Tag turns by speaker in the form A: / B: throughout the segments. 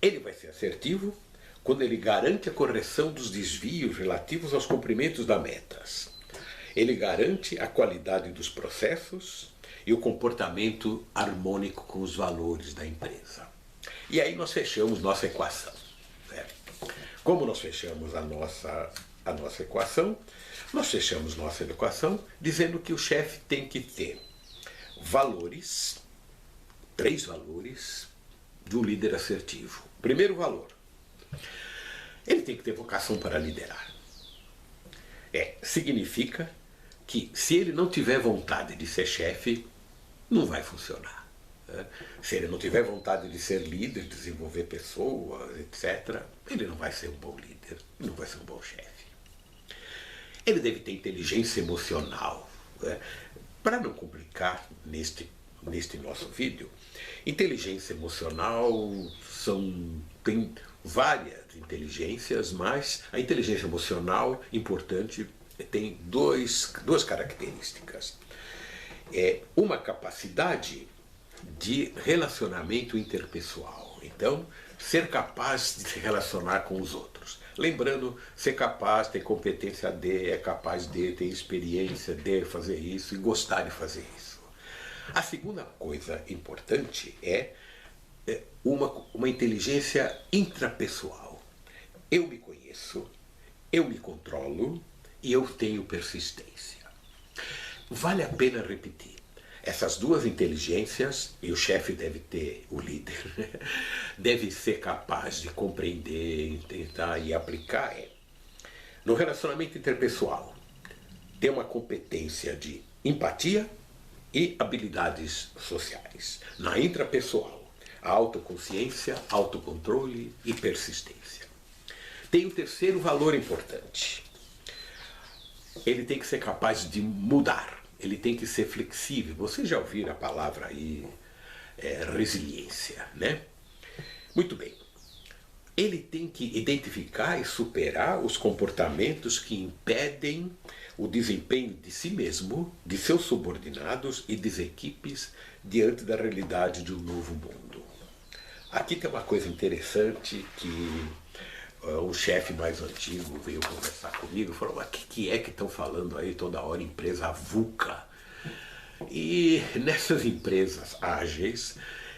A: Ele vai ser assertivo quando ele garante a correção dos desvios relativos aos cumprimentos das metas. Ele garante a qualidade dos processos e o comportamento harmônico com os valores da empresa. E aí nós fechamos nossa equação. Certo? Como nós fechamos a nossa equação? Nós fechamos nossa equação dizendo que o chefe tem que ter valores, 3 valores de um líder assertivo. Primeiro valor, ele tem que ter vocação para liderar. Significa que se ele não tiver vontade de ser chefe, não vai funcionar. Se ele não tiver vontade de ser líder, desenvolver pessoas, etc., ele não vai ser um bom líder, não vai ser um bom chefe. Ele deve ter inteligência emocional. Para não complicar neste nosso vídeo, inteligência emocional tem várias inteligências, mas a inteligência emocional importante tem duas características. Uma capacidade de relacionamento interpessoal. Então, ser capaz de se relacionar com os outros. Lembrando, ser capaz, ter competência de, é capaz de, ter experiência de fazer isso e gostar de fazer isso. A segunda coisa importante é uma inteligência intrapessoal. Eu me conheço, eu me controlo e eu tenho persistência. Vale a pena repetir. Essas duas inteligências, e o chefe deve ter, o líder, deve ser capaz de compreender, tentar e aplicar. No relacionamento interpessoal, ter uma competência de empatia e habilidades sociais. Na intrapessoal, a autoconsciência, autocontrole e persistência. Tem o terceiro valor importante. Ele tem que ser capaz de mudar. Ele tem que ser flexível. Vocês já ouviram a palavra aí, resiliência, né? Muito bem. Ele tem que identificar e superar os comportamentos que impedem o desempenho de si mesmo, de seus subordinados e das equipes diante da realidade de um novo mundo. Aqui tem uma coisa interessante que um chefe mais antigo veio conversar comigo e falou: mas o que é que estão falando aí toda hora, empresa VUCA? E nessas empresas ágeis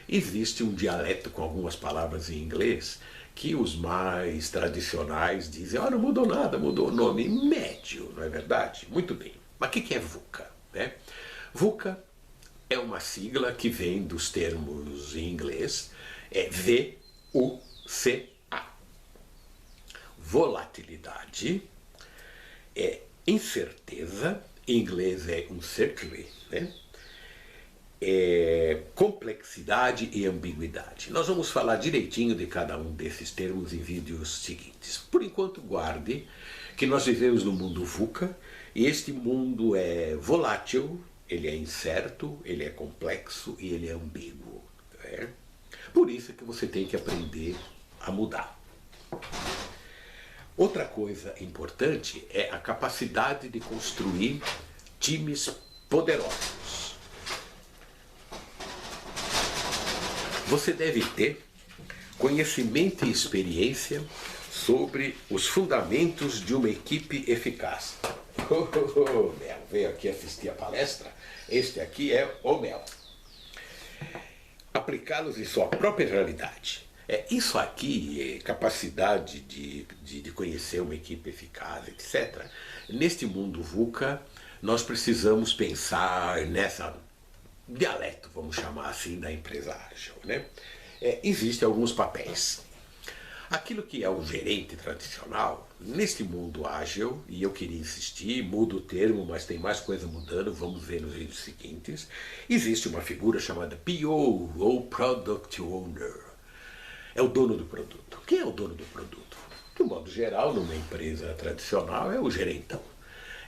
A: existe um dialeto com algumas palavras em inglês que os mais tradicionais dizem: não mudou nada, mudou o nome, médio, não é verdade? Muito bem, mas o que é VUCA? VUCA é uma sigla que vem dos termos em inglês, VUCA. Volatilidade, incerteza, em inglês é uncertainty, né? Complexidade e ambiguidade. Nós vamos falar direitinho de cada um desses termos em vídeos seguintes. Por enquanto, guarde que nós vivemos no mundo VUCA e este mundo é volátil, ele é incerto, ele é complexo e ele é ambíguo. Por isso é que você tem que aprender a mudar. Outra coisa importante é a capacidade de construir times poderosos. Você deve ter conhecimento e experiência sobre os fundamentos de uma equipe eficaz. Mel, veio aqui assistir a palestra? Este aqui é o Mel. Aplicá-los em sua própria realidade. Isso aqui, capacidade de conhecer uma equipe eficaz, etc. Neste mundo VUCA, nós precisamos pensar nessa dialeto, vamos chamar assim, da empresa ágil, né? Existem alguns papéis. Aquilo que é o gerente tradicional, neste mundo ágil, e eu queria insistir, muda o termo, mas tem mais coisa mudando, vamos ver nos vídeos seguintes, existe uma figura chamada PO, ou Product Owner. É o dono do produto. Quem é o dono do produto? De um modo geral, numa empresa tradicional, é o gerentão.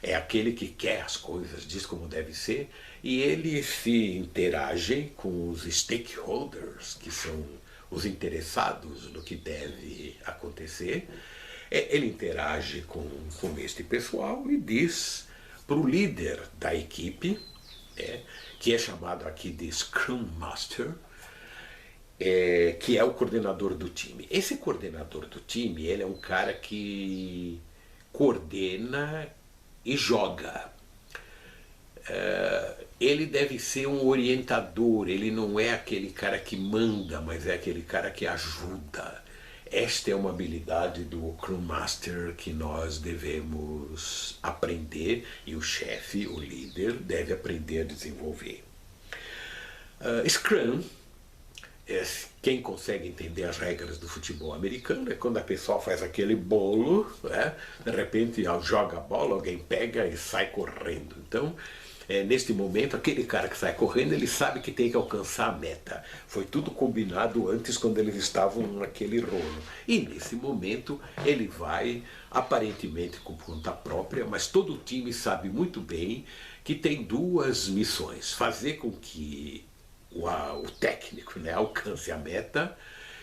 A: É aquele que quer as coisas, diz como deve ser, e ele se interage com os stakeholders, que são os interessados no que deve acontecer. Ele interage com este pessoal e diz para o líder da equipe, que é chamado aqui de Scrum Master, que é o coordenador do time. Esse coordenador do time, ele é um cara que coordena e joga. Ele deve ser um orientador, ele não é aquele cara que manda, mas é aquele cara que ajuda. Esta é uma habilidade do Scrum Master que nós devemos aprender e o chefe, o líder, deve aprender a desenvolver. Scrum, quem consegue entender as regras do futebol americano é quando a pessoa faz aquele bolo, né? De repente joga a bola, alguém pega e sai correndo. Então, neste momento, aquele cara que sai correndo, ele sabe que tem que alcançar a meta. Foi tudo combinado antes, quando eles estavam naquele rolo. E nesse momento, ele vai, aparentemente com conta própria, mas todo o time sabe muito bem que tem duas missões. Fazer com que o técnico, né, alcance a meta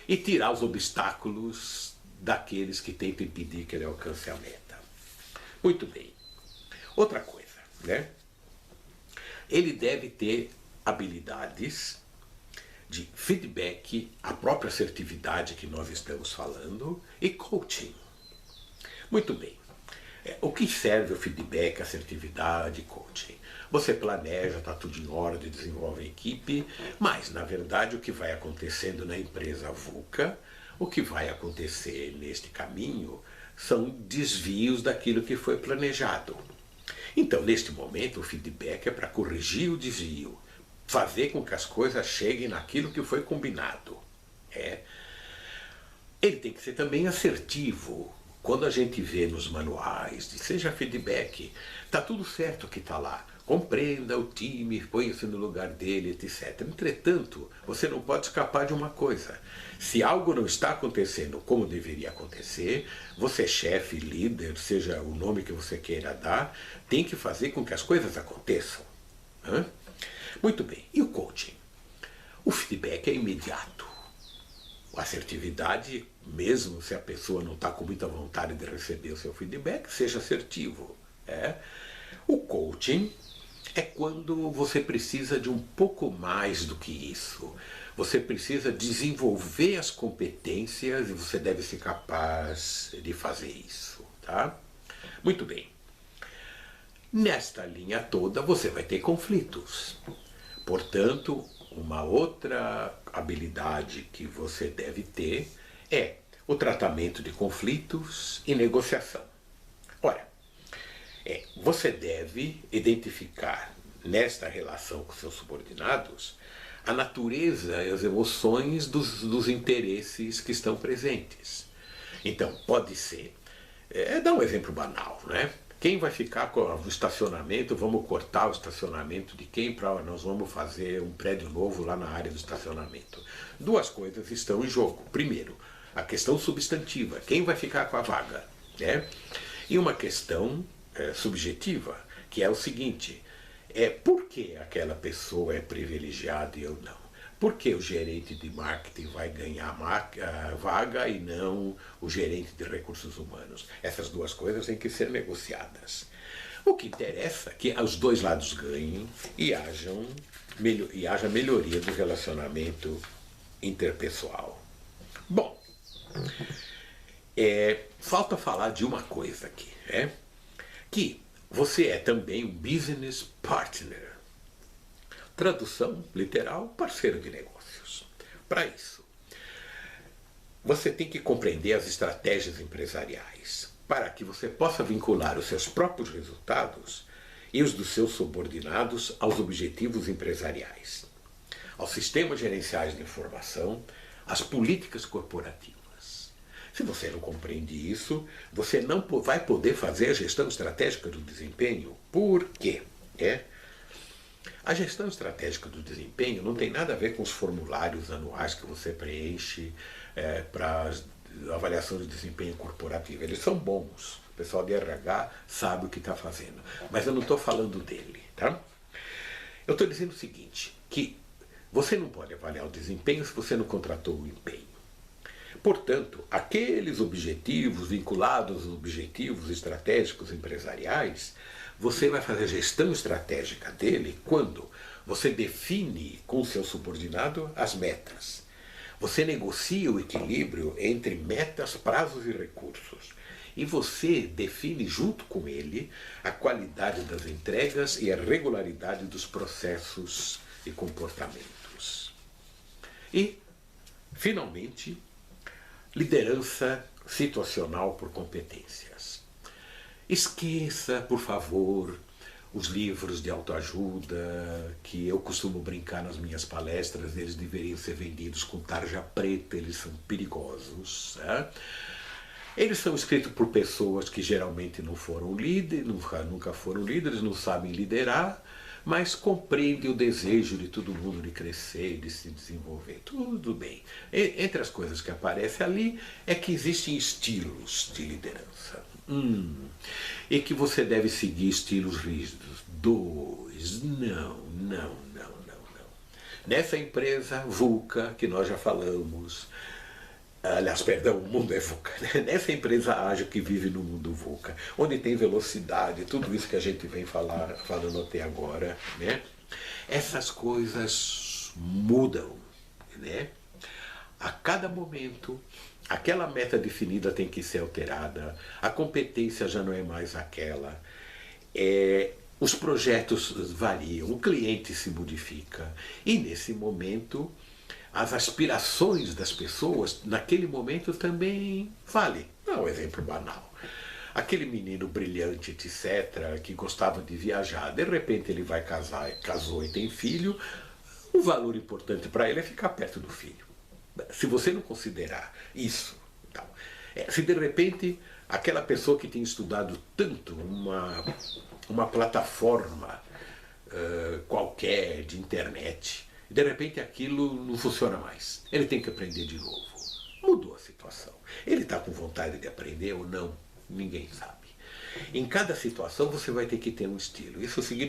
A: e tirar os obstáculos daqueles que tentam impedir que ele alcance a meta. Muito bem. Outra coisa, né? Ele deve ter habilidades de feedback, a própria assertividade que nós estamos falando, e coaching. Muito bem. O que serve o feedback, assertividade e coaching? Você planeja, está tudo em ordem, desenvolve a equipe, mas, na verdade, o que vai acontecendo na empresa VUCA, o que vai acontecer neste caminho, são desvios daquilo que foi planejado. Então, neste momento, o feedback é para corrigir o desvio, fazer com que as coisas cheguem naquilo que foi combinado. Ele tem que ser também assertivo. Quando a gente vê nos manuais, seja feedback, está tudo certo que está lá. Compreenda o time, ponha-se no lugar dele, etc. Entretanto, você não pode escapar de uma coisa. Se algo não está acontecendo como deveria acontecer, você, chefe, líder, seja o nome que você queira dar, tem que fazer com que as coisas aconteçam. Muito bem. E o coaching? O feedback é imediato. A assertividade, mesmo se a pessoa não está com muita vontade de receber o seu feedback, seja assertivo. O coaching é quando você precisa de um pouco mais do que isso. Você precisa desenvolver as competências e você deve ser capaz de fazer isso. Tá? Muito bem. Nesta linha toda você vai ter conflitos. Portanto, uma outra habilidade que você deve ter é o tratamento de conflitos e negociação. Ora, você deve identificar nesta relação com seus subordinados a natureza e as emoções dos interesses que estão presentes. Então, pode ser, dar um exemplo banal, né? Quem vai ficar com o estacionamento, vamos cortar o estacionamento de quem para nós vamos fazer um prédio novo lá na área do estacionamento. Duas coisas estão em jogo. Primeiro, a questão substantiva, quem vai ficar com a vaga, né? E uma questão subjetiva, que é o seguinte, por que aquela pessoa é privilegiada e eu não? Por que o gerente de marketing vai ganhar a vaga e não o gerente de recursos humanos? Essas duas coisas têm que ser negociadas. O que interessa é que os dois lados ganhem e haja melhoria do relacionamento interpessoal. Bom, falta falar de uma coisa aqui, que você é também um business partner. Tradução literal, parceiro de negócios. Para isso, você tem que compreender as estratégias empresariais para que você possa vincular os seus próprios resultados e os dos seus subordinados aos objetivos empresariais, aos sistemas gerenciais de informação, às políticas corporativas. Se você não compreende isso, você não vai poder fazer a gestão estratégica do desempenho. Por quê? A gestão estratégica do desempenho não tem nada a ver com os formulários anuais que você preenche para avaliação de desempenho corporativo. Eles são bons, o pessoal de RH sabe o que está fazendo, mas eu não estou falando dele. Tá? Eu estou dizendo o seguinte, que você não pode avaliar o desempenho se você não contratou o empenho. Portanto, aqueles objetivos vinculados aos objetivos estratégicos empresariais, você vai fazer a gestão estratégica dele quando você define com o seu subordinado as metas. Você negocia o equilíbrio entre metas, prazos e recursos. E você define junto com ele a qualidade das entregas e a regularidade dos processos e comportamentos. E, finalmente, liderança situacional por competências. Esqueça, por favor, os livros de autoajuda, que eu costumo brincar nas minhas palestras, eles deveriam ser vendidos com tarja preta, eles são perigosos. Né? Eles são escritos por pessoas que geralmente não foram líderes, nunca foram líderes, não sabem liderar, mas compreendem o desejo de todo mundo de crescer, de se desenvolver. Tudo bem. Entre as coisas que aparecem ali é que existem estilos de liderança. E que você deve seguir estilos rígidos. Não. Nessa empresa VUCA, que nós já falamos, aliás, perdão, o mundo é VUCA, né? Nessa empresa ágil que vive no mundo VUCA, onde tem velocidade, tudo isso que a gente vem falando até agora, né? Essas coisas mudam, né? A cada momento, aquela meta definida tem que ser alterada, a competência já não é mais aquela, os projetos variam, o cliente se modifica, e nesse momento as aspirações das pessoas naquele momento também valem. Um exemplo banal. Aquele menino brilhante, etc., que gostava de viajar, de repente ele vai casar, casou e tem filho, o valor importante para ele é ficar perto do filho. Se você não considerar isso, então, se de repente aquela pessoa que tem estudado tanto uma plataforma qualquer de internet, de repente aquilo não funciona mais. Ele tem que aprender de novo. Mudou a situação. Ele está com vontade de aprender ou não? Ninguém sabe. Em cada situação você vai ter que ter um estilo. Isso significa